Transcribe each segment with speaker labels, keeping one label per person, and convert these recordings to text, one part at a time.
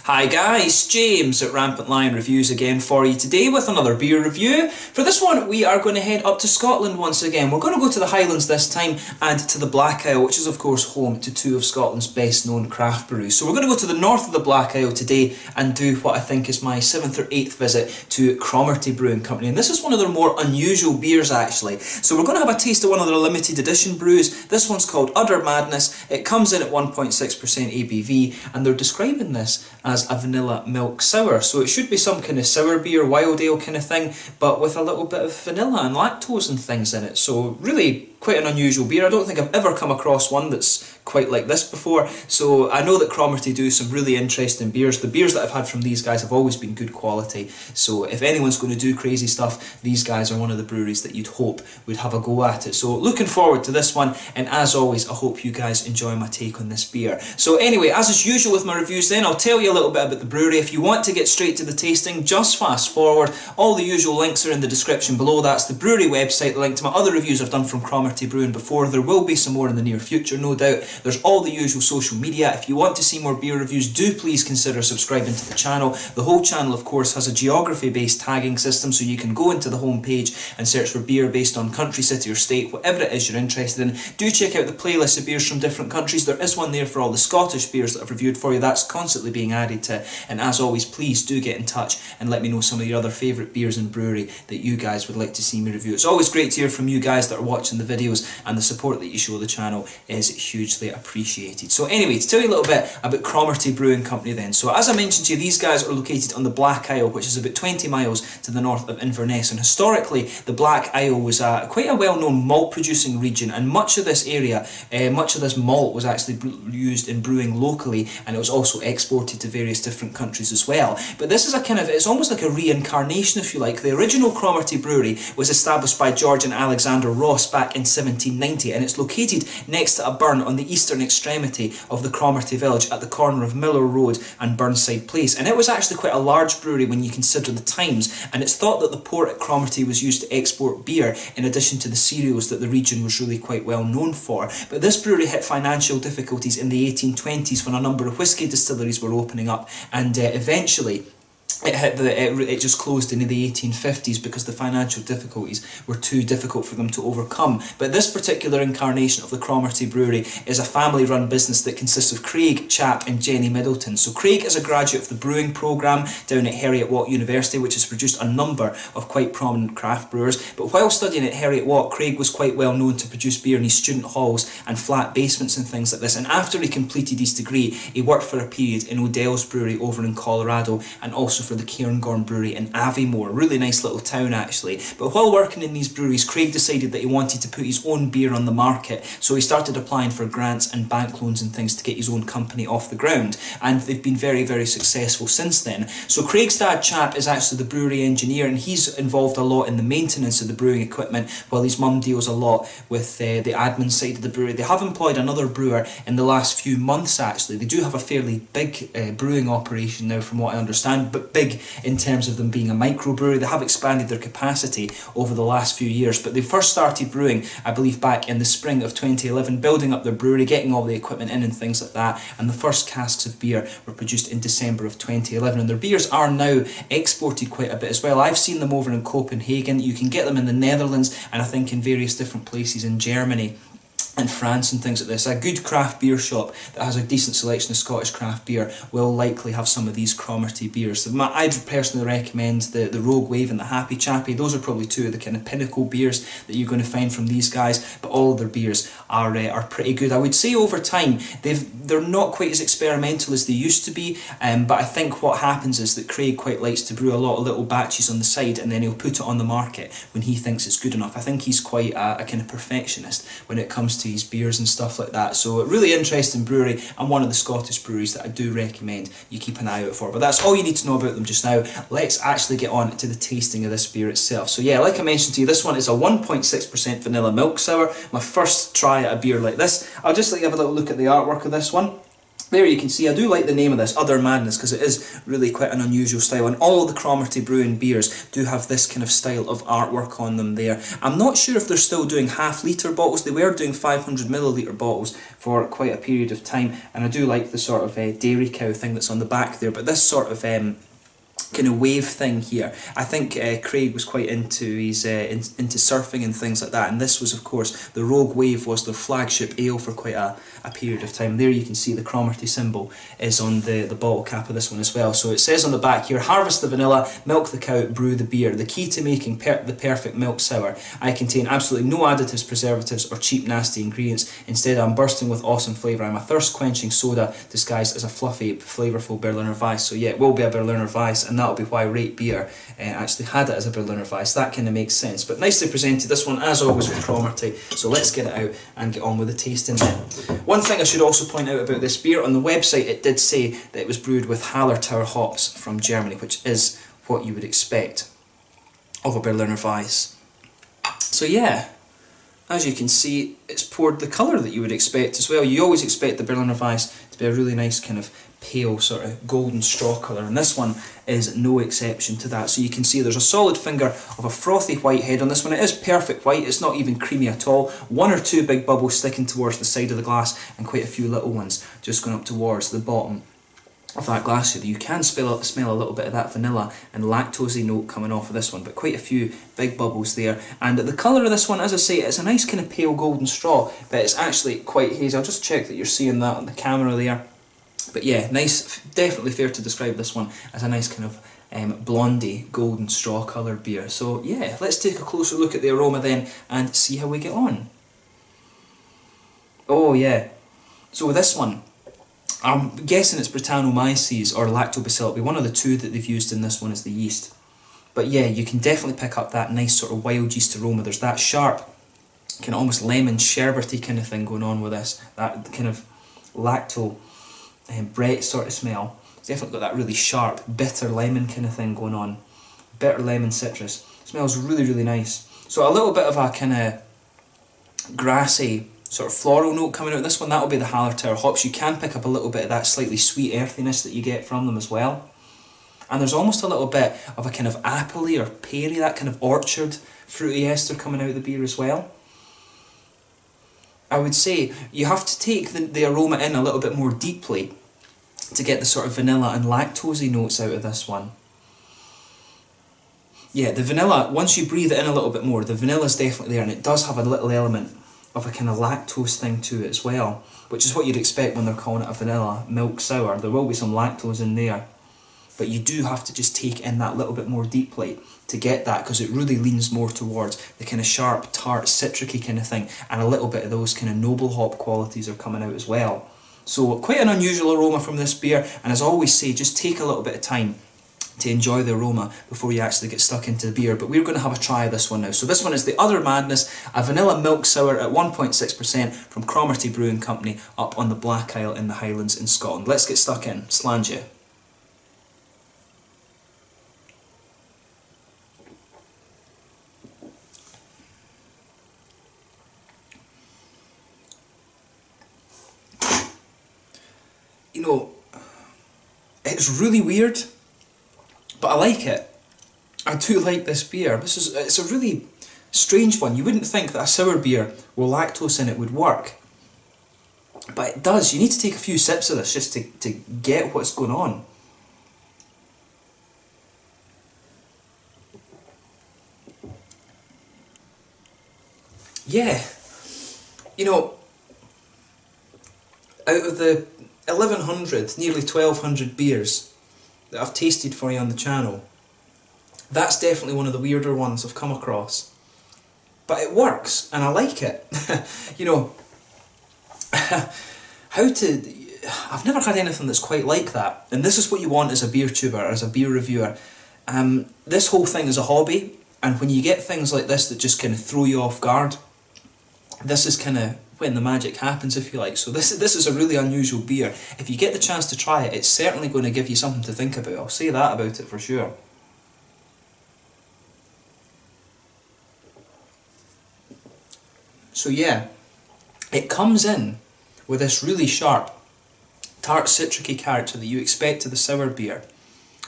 Speaker 1: Hi guys, James at Rampant Lion Reviews again for you today with another beer review. For this one we are going to head up to Scotland once again. We're going to go to the Highlands this time and to the Black Isle, which is of course home to two of Scotland's best known craft breweries. So we're going to go to the north of the Black Isle today and do what I think is my 7th or 8th visit to Cromarty Brewing Co, and this is one of their more unusual beers actually. So we're going to have a taste of one of their limited edition brews. This one's called Udder Madness. It comes in at 1.6% ABV and they're describing this as a vanilla milk sour, so it should be some kind of sour beer, wild ale kind of thing, but with a little bit of vanilla and lactose and things in it. So really quite an unusual beer. I don't think I've ever come across one that's quite like this before, so I know that Cromarty do some really interesting beers. The beers that I've had from these guys have always been good quality, so if anyone's going to do crazy stuff, these guys are one of the breweries that you'd hope would have a go at it. So looking forward to this one, and as always I hope you guys enjoy my take on this beer. So anyway, as is usual with my reviews then, I'll tell you a little bit about the brewery. If you want to get straight to the tasting, just fast forward. All the usual links are in the description below. That's the brewery website, the link to my other reviews I've done from Cromarty Brewing before. There will be some more in the near future, no doubt. There's all the usual social media. If you want to see more beer reviews, do please consider subscribing to the channel. The whole channel of course has a geography based tagging system, so you can go into the home page and search for beer based on country, city or state, whatever it is you're interested in. Do check out the playlist of beers from different countries. There is one there for all the Scottish beers that I've reviewed for you. That's constantly being added to. And as always, please do get in touch and let me know some of your other favourite beers and brewery that you guys would like to see me review. It's always great to hear from you guys that are watching the videos, and the support that you show the channel is hugely appreciated. So anyway, to tell you a little bit about Cromarty Brewing Company then. So as I mentioned to you, these guys are located on the Black Isle, which is about 20 miles to the north of Inverness, and historically the Black Isle was quite a well-known malt producing region, and much of this area, much of this malt was actually used in brewing locally, and it was also exported to various different countries as well. But this is a kind of, it's almost like a reincarnation if you like. The original Cromarty Brewery was established by George and Alexander Ross back in 1790, and it's located next to a burn on the eastern extremity of the Cromarty village at the corner of Miller Road and Burnside Place. And it was actually quite a large brewery when you consider the times, and it's thought that the port at Cromarty was used to export beer in addition to the cereals that the region was really quite well known for. But this brewery hit financial difficulties in the 1820s when a number of whisky distilleries were opening up, and eventually it just closed in the 1850s because the financial difficulties were too difficult for them to overcome. But this particular incarnation of the Cromarty Brewery is a family-run business that consists of Craig, Chap and Jenny Middleton. So Craig is a graduate of the brewing programme down at Heriot-Watt University, which has produced a number of quite prominent craft brewers. But while studying at Heriot-Watt, Craig was quite well known to produce beer in his student halls and flat basements and things like this. And after he completed his degree, he worked for a period in Odell's Brewery over in Colorado, and also for the Cairngorm Brewery in Aviemore, a really nice little town actually. But while working in these breweries, Craig decided that he wanted to put his own beer on the market, so he started applying for grants and bank loans and things to get his own company off the ground, and they've been very, very successful since then. So Craig's dad, Chap, is actually the brewery engineer, and he's involved a lot in the maintenance of the brewing equipment, while his mum deals a lot with the admin side of the brewery. They have employed another brewer in the last few months actually. They do have a fairly big brewing operation now from what I understand, but big in terms of them being a microbrewery. They have expanded their capacity over the last few years, but they first started brewing, I believe, back in the spring of 2011, building up their brewery, getting all the equipment in and things like that, and the first casks of beer were produced in December of 2011, and their beers are now exported quite a bit as well. I've seen them over in Copenhagen, you can get them in the Netherlands, and I think in various different places in Germany and France and things like this. A good craft beer shop that has a decent selection of Scottish craft beer will likely have some of these Cromarty beers. I'd personally recommend the Rogue Wave and the Happy Chappy. Those are probably two of the kind of pinnacle beers that you're going to find from these guys, but all of their beers are pretty good. I would say over time they're not quite as experimental as they used to be, but I think what happens is that Craig quite likes to brew a lot of little batches on the side, and then he'll put it on the market when he thinks it's good enough. I think he's quite a kind of perfectionist when it comes to his beers and stuff like that. So a really interesting brewery, and one of the Scottish breweries that I do recommend you keep an eye out for. But that's all you need to know about them just now. Let's actually get on to the tasting of this beer itself. So yeah, like I mentioned to you, this one is a 1.6% vanilla milk sour. My first try at a beer like this. I'll just let you have a little look at the artwork of this one. there you can see, I do like the name of this, Udder Madness, because it is really quite an unusual style, and all of the Cromarty Brewing beers do have this kind of style of artwork on them there. I'm not sure if they're still doing half-litre bottles. They were doing 500ml bottles for quite a period of time, and I do like the sort of dairy cow thing that's on the back there, but this sort of kind of wave thing here. I think Craig was quite into his into surfing and things like that, and this was, of course, the Rogue Wave was their flagship ale for quite a period of time. There you can see the Cromarty symbol is on the bottle cap of this one as well. So it says on the back here, harvest the vanilla, milk the cow, brew the beer. The key to making the perfect milk sour. I contain absolutely no additives, preservatives or cheap nasty ingredients. Instead I'm bursting with awesome flavour. I'm a thirst quenching soda disguised as a fluffy, flavourful Berliner Weiss. So yeah, it will be a Berliner Weiss, and that'll be why Rate Beer actually had it as a Berliner Weiss. That kind of makes sense. But nicely presented, this one, as always with Cromarty. So let's get it out and get on with the tasting then. One thing I should also point out about this beer, on the website it did say that it was brewed with Hallertauer hops from Germany, which is what you would expect of a Berliner Weiss. So yeah, as you can see, it's poured the colour that you would expect as well. You always expect the Berliner Weiss to be a really nice kind of pale sort of golden straw colour, and this one is no exception to that. So you can see there's a solid finger of a frothy white head on this one. It is perfect white, it's not even creamy at all. One or two big bubbles sticking towards the side of the glass, and quite a few little ones just going up towards the bottom of that glass here. You can smell a little bit of that vanilla and lactosey note coming off of this one, but quite a few big bubbles there. And the colour of this one, as I say, it's a nice kind of pale golden straw, but it's actually quite hazy. I'll just check that you're seeing that on the camera there. But yeah, nice, definitely fair to describe this one as a nice kind of blondie, golden straw coloured beer. So yeah, let's take a closer look at the aroma then and see how we get on. Oh yeah, so with this one, I'm guessing it's Brettanomyces or Lactobacillus. It'll be one of the two that they've used in this one as the yeast. But yeah, you can definitely pick up that nice sort of wild yeast aroma. There's that sharp, kind of almost lemon sherbety kind of thing going on with this. That kind of lacto Brett sort of smell. It's definitely got that really sharp, bitter lemon kind of thing going on. Bitter lemon citrus. It smells really, really nice. So a little bit of a kind of grassy, sort of floral note coming out of this one. That'll be the Hallertauer hops. You can pick up a little bit of that slightly sweet earthiness that you get from them as well. And there's almost a little bit of a kind of appley or peary, that kind of orchard fruity ester coming out of the beer as well. I would say you have to take the aroma in a little bit more deeply to get the sort of vanilla and lactosey notes out of this one. Yeah, the vanilla, once you breathe it in a little bit more, the vanilla's definitely there, and it does have a little element of a kind of lactose thing to it as well, which is what you'd expect when they're calling it a vanilla milk sour. There will be some lactose in there, but you do have to just take in that little bit more deeply to get that, because it really leans more towards the kind of sharp, tart, citricy kind of thing, and a little bit of those kind of noble hop qualities are coming out as well. So quite an unusual aroma from this beer, and as I always say, just take a little bit of time to enjoy the aroma before you actually get stuck into the beer. But we're going to have a try of this one now. So this one is the Udder Madness, a vanilla milk sour at 1.6% from Cromarty Brewing Company up on the Black Isle in the Highlands in Scotland. Let's get stuck in. Slange. You know, it's really weird, but I like it. I do like this beer. It's a really strange one. You wouldn't think that a sour beer with lactose in it would work, but it does. You need to take a few sips of this just to get what's going on. Yeah, you know, out of the 1100, nearly 1200 beers that I've tasted for you on the channel, that's definitely one of the weirder ones I've come across. But it works, and I like it. You know, I've never had anything that's quite like that. And this is what you want as a beer tuber, as a beer reviewer. This whole thing is a hobby, and when you get things like this that just kind of throw you off guard, this is kind of when the magic happens, if you like. So this is a really unusual beer. If you get the chance to try it, it's certainly going to give you something to think about. I'll say that about it for sure. So yeah, it comes in with this really sharp tart citricy character that you expect to the sour beer.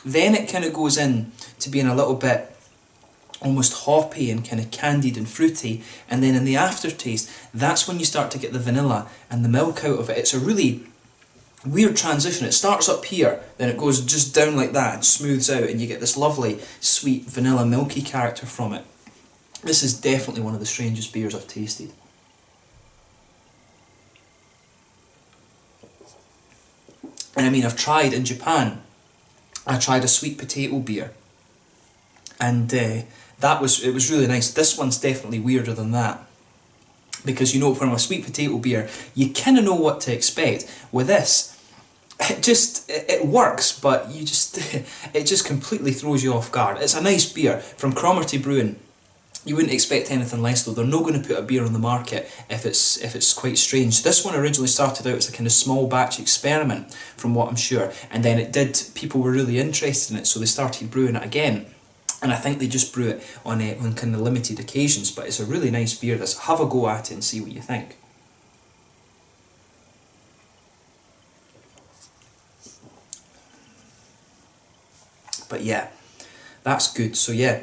Speaker 1: Then it kind of goes in to being a little bit almost hoppy and kind of candied and fruity, and then in the aftertaste, that's when you start to get the vanilla and the milk out of it. It's a really weird transition. It starts up here, then it goes just down like that and smooths out, and you get this lovely sweet vanilla milky character from it. This is definitely one of the strangest beers I've tasted. And I mean, I've tried in Japan, I tried a sweet potato beer, and it was really nice. This one's definitely weirder than that, because you know, from a sweet potato beer, you kind of know what to expect. With this, it works, but it just completely throws you off guard. It's a nice beer from Cromarty Brewing. You wouldn't expect anything less though. They're not going to put a beer on the market if it's quite strange. This one originally started out as a kind of small batch experiment, from what I'm sure, and then people were really interested in it, so they started brewing it again. And I think they just brew it on kind of limited occasions, but it's a really nice beer. Have a go at it and see what you think. But yeah, that's good. So yeah,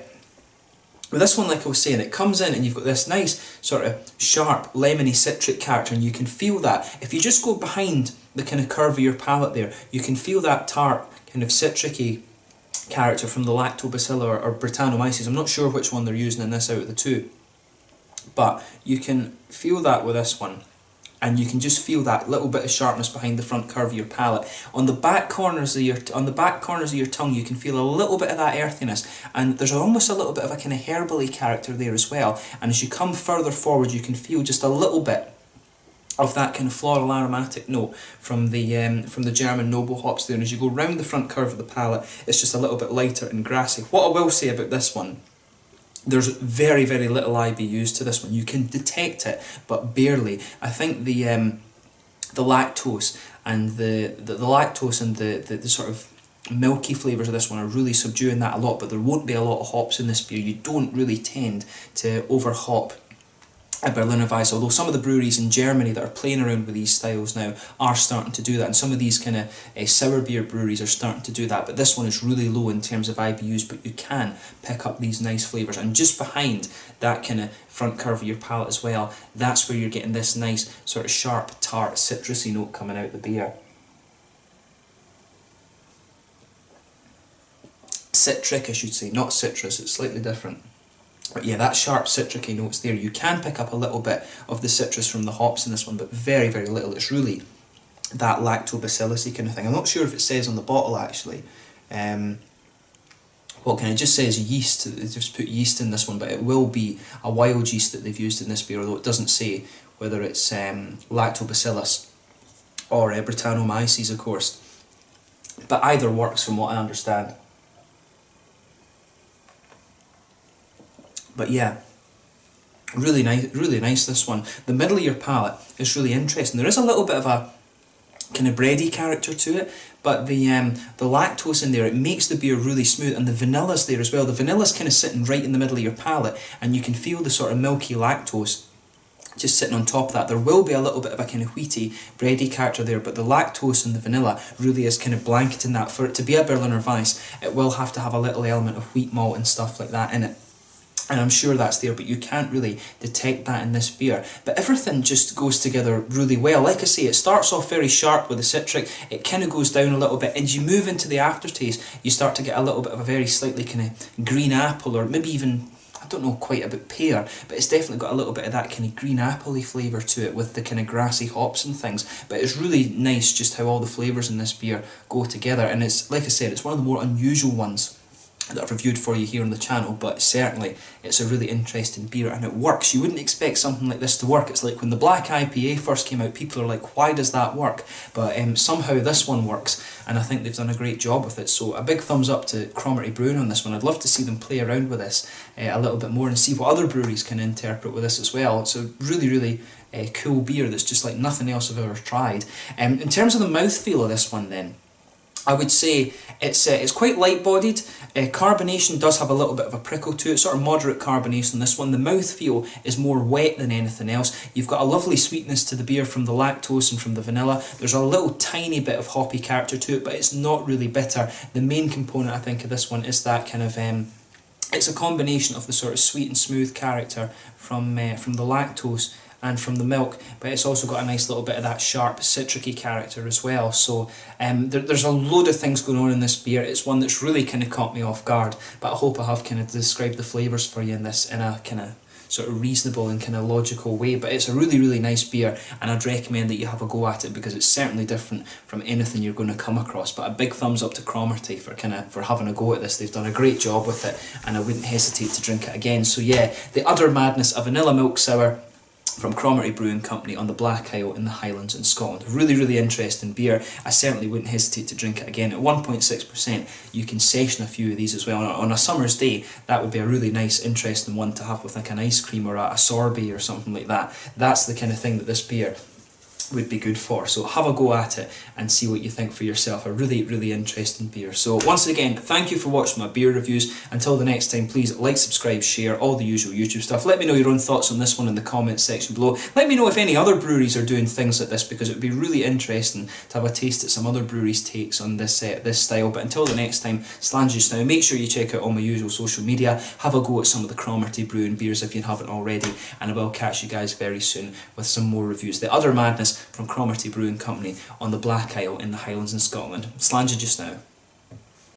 Speaker 1: with this one, like I was saying, it comes in and you've got this nice sort of sharp lemony citric character, and you can feel that. If you just go behind the kind of curve of your palate there, you can feel that tart kind of citricy character from the Lactobacillus or Brettanomyces. I'm not sure which one they're using in this out of the two, but you can feel that with this one, and you can just feel that little bit of sharpness behind the front curve of your palate. On the back corners of your tongue, you can feel a little bit of that earthiness, and there's almost a little bit of a kind of herbally character there as well. And as you come further forward, you can feel just a little bit of that kind of floral aromatic note from the German noble hops there. And as you go round the front curve of the palate, it's just a little bit lighter and grassy. What I will say about this one, there's very, very little IBUs to this one. You can detect it, but barely. I think the lactose and the sort of milky flavours of this one are really subduing that a lot, but there won't be a lot of hops in this beer. You don't really tend to over hop a Berliner Weisse, although some of the breweries in Germany that are playing around with these styles now are starting to do that, and some of these kind of sour beer breweries are starting to do that, but this one is really low in terms of IBUs, but you can pick up these nice flavours. And just behind that kind of front curve of your palate as well, that's where you're getting this nice sort of sharp, tart, citrusy note coming out of the beer. Citric, I should say, not citrus, it's slightly different. But yeah, that sharp citricy notes there. You can pick up a little bit of the citrus from the hops in this one, but very, very little. It's really that lactobacillus kind of thing. I'm not sure if it says on the bottle actually. Well, kind of just says yeast. They just put yeast in this one, but it will be a wild yeast that they've used in this beer, although it doesn't say whether it's lactobacillus or Brettanomyces, of course. But either works from what I understand. But yeah, really nice this one. The middle of your palate is really interesting. There is a little bit of a kind of bready character to it, but the lactose in there, it makes the beer really smooth, and the vanilla's there as well. The vanilla's kind of sitting right in the middle of your palate, and you can feel the sort of milky lactose just sitting on top of that. There will be a little bit of a kind of wheaty, bready character there, but the lactose and the vanilla really is kind of blanketing that. For it to be a Berliner Weisse, it will have to have a little element of wheat malt and stuff like that in it. And I'm sure that's there, but you can't really detect that in this beer. But everything just goes together really well. Like I say, it starts off very sharp with the citric, it kind of goes down a little bit, and as you move into the aftertaste, you start to get a little bit of a very slightly kind of green apple, or maybe even, I don't know quite about pear, but it's definitely got a little bit of that kind of green apple-y flavour to it with the kind of grassy hops and things. But it's really nice just how all the flavours in this beer go together, and it's, like I said, it's one of the more unusual ones that I've reviewed for you here on the channel, but certainly it's a really interesting beer, and it works. You wouldn't expect something like this to work. It's like when the black IPA first came out, people are like, why does that work? But somehow this one works, and I think they've done a great job with it. So a big thumbs up to Cromarty Brewing on this one. I'd love to see them play around with this a little bit more and see what other breweries can interpret with this as well. It's a really cool beer that's just like nothing else I've ever tried. In terms of the mouthfeel of this one then, I would say it's quite light-bodied. Carbonation does have a little bit of a prickle to it, sort of moderate carbonation on this one. The mouthfeel is more wet than anything else. You've got a lovely sweetness to the beer from the lactose and from the vanilla. There's a little tiny bit of hoppy character to it, but it's not really bitter. The main component, I think, of this one is that kind of... it's a combination of the sort of sweet and smooth character from the lactose and from the milk, but it's also got a nice little bit of that sharp citricy character as well. So there's a load of things going on in this beer. It's one that's really kind of caught me off guard, but I hope I have kind of described the flavours for you in this in a kind of sort of reasonable and kind of logical way. But it's a really, really nice beer, and I'd recommend that you have a go at it because it's certainly different from anything you're going to come across. But a big thumbs up to Cromarty for having a go at this. They've done a great job with it, and I wouldn't hesitate to drink it again. So yeah, the Udder Madness, a vanilla milk sour from Cromarty Brewing Company on the Black Isle in the Highlands in Scotland. Really, really interesting beer. I certainly wouldn't hesitate to drink it again. At 1.6%, you can session a few of these as well. On a summer's day, that would be a really nice, interesting one to have with like an ice cream or a sorbet or something like that. That's the kind of thing that this beer would be good for. So have a go at it and see what you think for yourself. A really, really interesting beer. So once again, thank you for watching my beer reviews. Until the next time, please like, subscribe, share, all the usual YouTube stuff. Let me know your own thoughts on this one in the comments section below. Let me know if any other breweries are doing things like this, because it would be really interesting to have a taste at some other breweries' takes on this this style. But until the next time, slange just now. Make sure you check out all my usual social media. Have a go at some of the Cromarty Brewing beers if you haven't already, and I will catch you guys very soon with some more reviews. The Udder Madness from Cromarty Brewing Company on the Black Isle in the Highlands in Scotland. Slange just now.